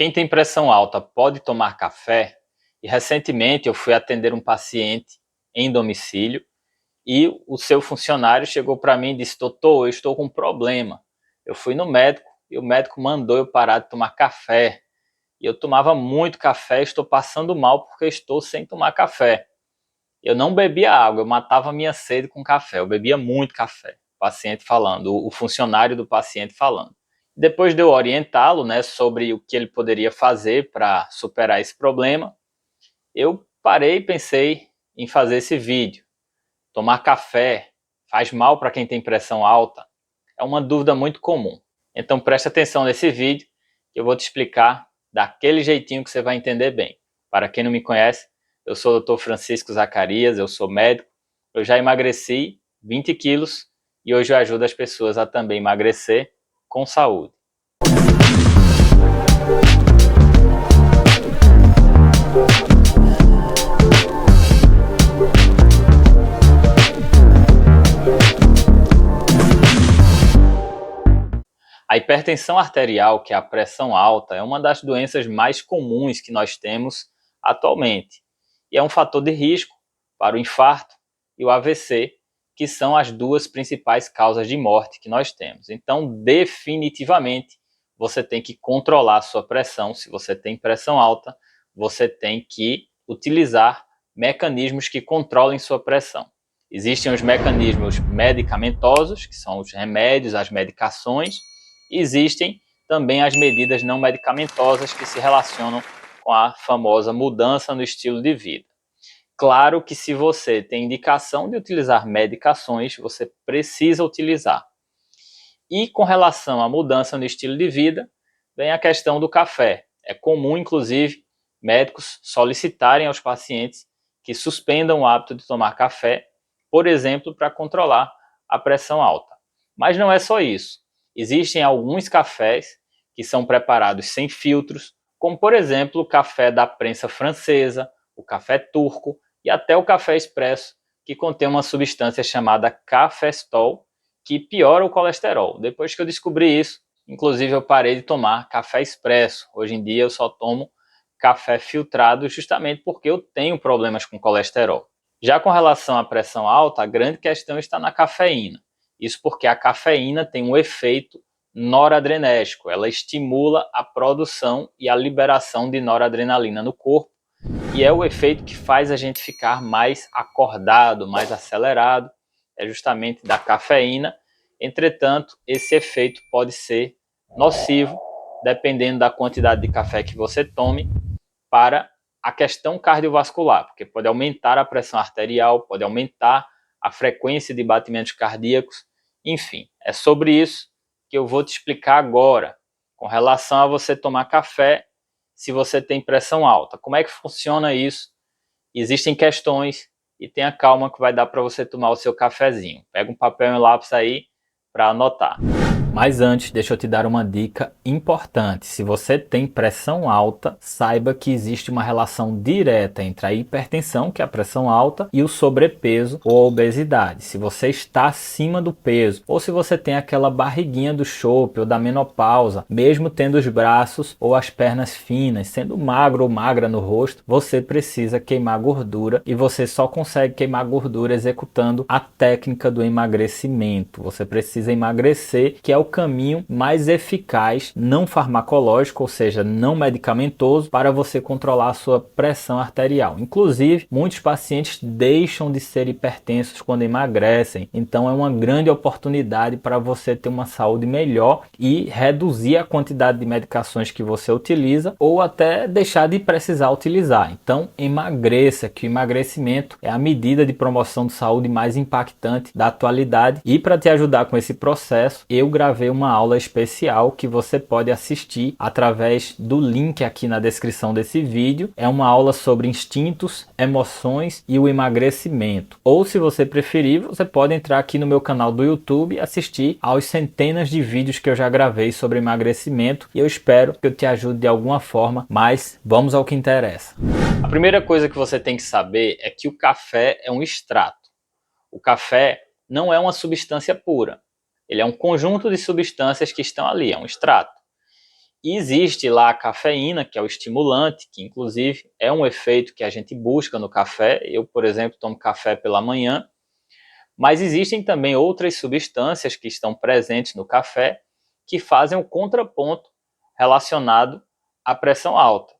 Quem tem pressão alta pode tomar café? E recentemente eu fui atender um paciente em domicílio e o seu funcionário chegou para mim e disse: doutor, eu estou com um problema. Eu fui no médico e o médico mandou eu parar de tomar café. E eu tomava muito café, estou passando mal porque estou sem tomar café. Eu não bebia água, eu matava minha sede com café, eu bebia muito café. O paciente falando, o funcionário do paciente falando. Depois de eu orientá-lo, né, sobre o que ele poderia fazer para superar esse problema, eu parei e pensei em fazer esse vídeo. Tomar café faz mal para quem tem pressão alta? É uma dúvida muito comum. Então preste atenção nesse vídeo que eu vou te explicar daquele jeitinho que você vai entender bem. Para quem não me conhece, eu sou o Dr. Francisco Zacarias, eu sou médico, eu já emagreci 20 quilos e hoje eu ajudo as pessoas a também emagrecer com saúde. A hipertensão arterial, que é a pressão alta, é uma das doenças mais comuns que nós temos atualmente. E é um fator de risco para o infarto e o AVC, que são as duas principais causas de morte que nós temos. Então, definitivamente, você tem que controlar a sua pressão. Se você tem pressão alta, você tem que utilizar mecanismos que controlem sua pressão. Existem os mecanismos medicamentosos, que são os remédios, as medicações. Existem também as medidas não medicamentosas que se relacionam com a famosa mudança no estilo de vida. Claro que se você tem indicação de utilizar medicações, você precisa utilizar. E com relação à mudança no estilo de vida, vem a questão do café. É comum, inclusive, médicos solicitarem aos pacientes que suspendam o hábito de tomar café, por exemplo, para controlar a pressão alta. Mas não é só isso. Existem alguns cafés que são preparados sem filtros, como por exemplo o café da prensa francesa, o café turco e até o café expresso, que contém uma substância chamada cafestol, que piora o colesterol. Depois que eu descobri isso, inclusive eu parei de tomar café expresso. Hoje em dia eu só tomo café filtrado justamente porque eu tenho problemas com colesterol. Já com relação à pressão alta, a grande questão está na cafeína. Isso porque a cafeína tem um efeito noradrenérgico, ela estimula a produção e a liberação de noradrenalina no corpo, e é o efeito que faz a gente ficar mais acordado, mais acelerado, é justamente da cafeína. Entretanto, esse efeito pode ser nocivo, dependendo da quantidade de café que você tome, para a questão cardiovascular, porque pode aumentar a pressão arterial, pode aumentar a frequência de batimentos cardíacos. Enfim, é sobre isso que eu vou te explicar agora, com relação a você tomar café se você tem pressão alta. Como é que funciona isso? Existem questões e tenha calma que vai dar para você tomar o seu cafezinho. Pega um papel e um lápis aí para anotar. Mas antes, deixa eu te dar uma dica importante. Se você tem pressão alta, saiba que existe uma relação direta entre a hipertensão, que é a pressão alta, e o sobrepeso ou a obesidade. Se você está acima do peso, ou se você tem aquela barriguinha do chope ou da menopausa, mesmo tendo os braços ou as pernas finas, sendo magro ou magra no rosto, você precisa queimar gordura, e você só consegue queimar gordura executando a técnica do emagrecimento. Você precisa emagrecer, que é o caminho mais eficaz, não farmacológico, ou seja, não medicamentoso, para você controlar a sua pressão arterial. Inclusive, muitos pacientes deixam de ser hipertensos quando emagrecem, então é uma grande oportunidade para você ter uma saúde melhor e reduzir a quantidade de medicações que você utiliza, ou até deixar de precisar utilizar. Então, emagreça, que o emagrecimento é a medida de promoção de saúde mais impactante da atualidade. E para te ajudar com esse processo, eu gravei uma aula especial que você pode assistir através do link aqui na descrição desse vídeo. É uma aula sobre instintos, emoções e o emagrecimento. Ou, se você preferir, você pode entrar aqui no meu canal do YouTube e assistir aos centenas de vídeos que eu já gravei sobre emagrecimento, e eu espero que eu te ajude de alguma forma. Mas vamos ao que interessa. A primeira coisa que você tem que saber é que o café é um extrato. O café não é uma substância pura. Ele é um conjunto de substâncias que estão ali, é um extrato. E existe lá a cafeína, que é o estimulante, que inclusive é um efeito que a gente busca no café. Eu, por exemplo, tomo café pela manhã, mas existem também outras substâncias que estão presentes no café que fazem o contraponto relacionado à pressão alta.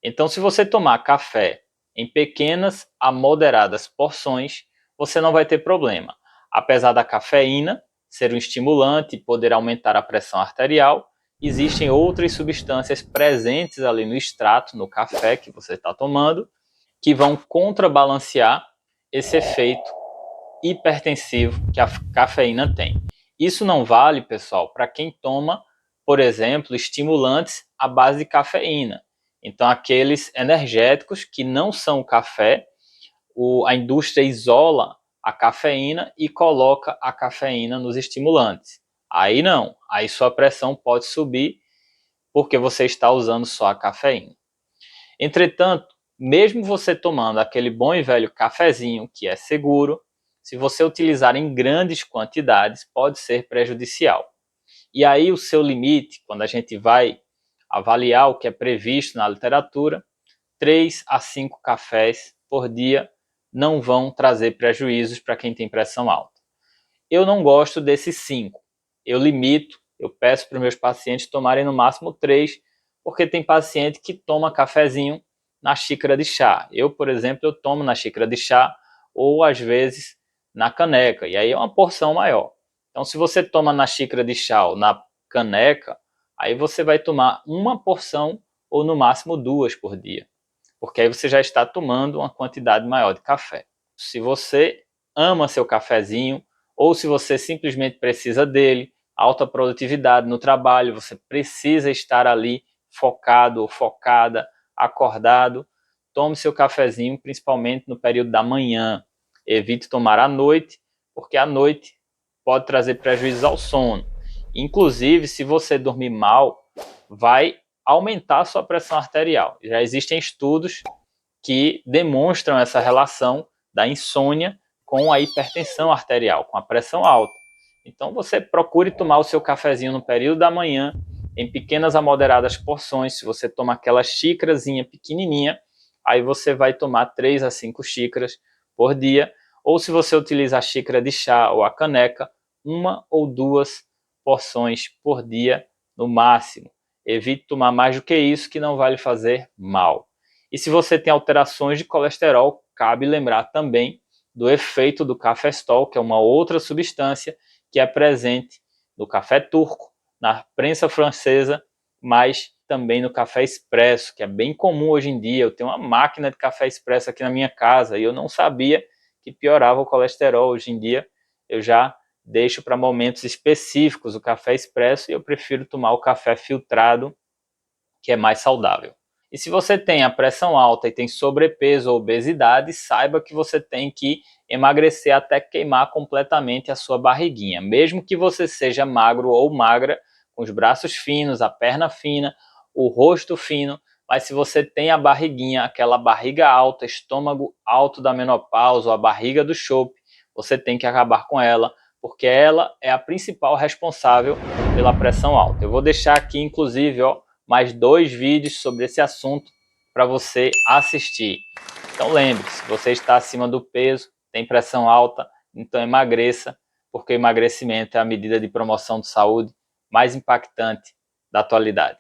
Então, se você tomar café em pequenas a moderadas porções, você não vai ter problema. Apesar da cafeína ser um estimulante e poder aumentar a pressão arterial, existem outras substâncias presentes ali no extrato, no café que você está tomando, que vão contrabalancear esse efeito hipertensivo que a cafeína tem. Isso não vale, pessoal, para quem toma, por exemplo, estimulantes à base de cafeína. Então, aqueles energéticos que não são o café, a indústria isola a cafeína e coloca a cafeína nos estimulantes. Aí não, aí sua pressão pode subir porque você está usando só a cafeína. Entretanto, mesmo você tomando aquele bom e velho cafezinho, que é seguro, se você utilizar em grandes quantidades, pode ser prejudicial. E aí o seu limite, quando a gente vai avaliar o que é previsto na literatura, 3 a 5 cafés por dia não vão trazer prejuízos para quem tem pressão alta. Eu não gosto desses 5. Eu limito, eu peço para os meus pacientes tomarem no máximo 3, porque tem paciente que toma cafezinho na xícara de chá. Eu, por exemplo, eu tomo na xícara de chá ou às vezes na caneca, e aí é uma porção maior. Então, se você toma na xícara de chá ou na caneca, aí você vai tomar uma porção ou no máximo 2 por dia, porque aí você já está tomando uma quantidade maior de café. Se você ama seu cafezinho, ou se você simplesmente precisa dele, alta produtividade no trabalho, você precisa estar ali focado ou focada, acordado, tome seu cafezinho, principalmente no período da manhã. Evite tomar à noite, porque à noite pode trazer prejuízos ao sono. Inclusive, se você dormir mal, vai aumentar a sua pressão arterial. Já existem estudos que demonstram essa relação da insônia com a hipertensão arterial, com a pressão alta. Então você procure tomar o seu cafezinho no período da manhã, em pequenas a moderadas porções. Se você toma aquela xícarazinha pequenininha, aí você vai tomar 3 a 5 xícaras por dia. Ou se você utiliza a xícara de chá ou a caneca, 1 ou 2 porções por dia no máximo. Evite tomar mais do que isso, que não vai lhe fazer mal. E se você tem alterações de colesterol, cabe lembrar também do efeito do cafestol, que é uma outra substância que é presente no café turco, na prensa francesa, mas também no café expresso, que é bem comum hoje em dia. Eu tenho uma máquina de café expresso aqui na minha casa e eu não sabia que piorava o colesterol. Hoje em dia eu já deixo para momentos específicos o café expresso e eu prefiro tomar o café filtrado, que é mais saudável. E se você tem a pressão alta e tem sobrepeso ou obesidade, saiba que você tem que emagrecer até queimar completamente a sua barriguinha. Mesmo que você seja magro ou magra, com os braços finos, a perna fina, o rosto fino, mas se você tem a barriguinha, aquela barriga alta, estômago alto da menopausa, ou a barriga do chope, você tem que acabar com ela, porque ela é a principal responsável pela pressão alta. Eu vou deixar aqui, inclusive, mais 2 vídeos sobre esse assunto para você assistir. Então lembre-se, se você está acima do peso, tem pressão alta, então emagreça, porque o emagrecimento é a medida de promoção de saúde mais impactante da atualidade.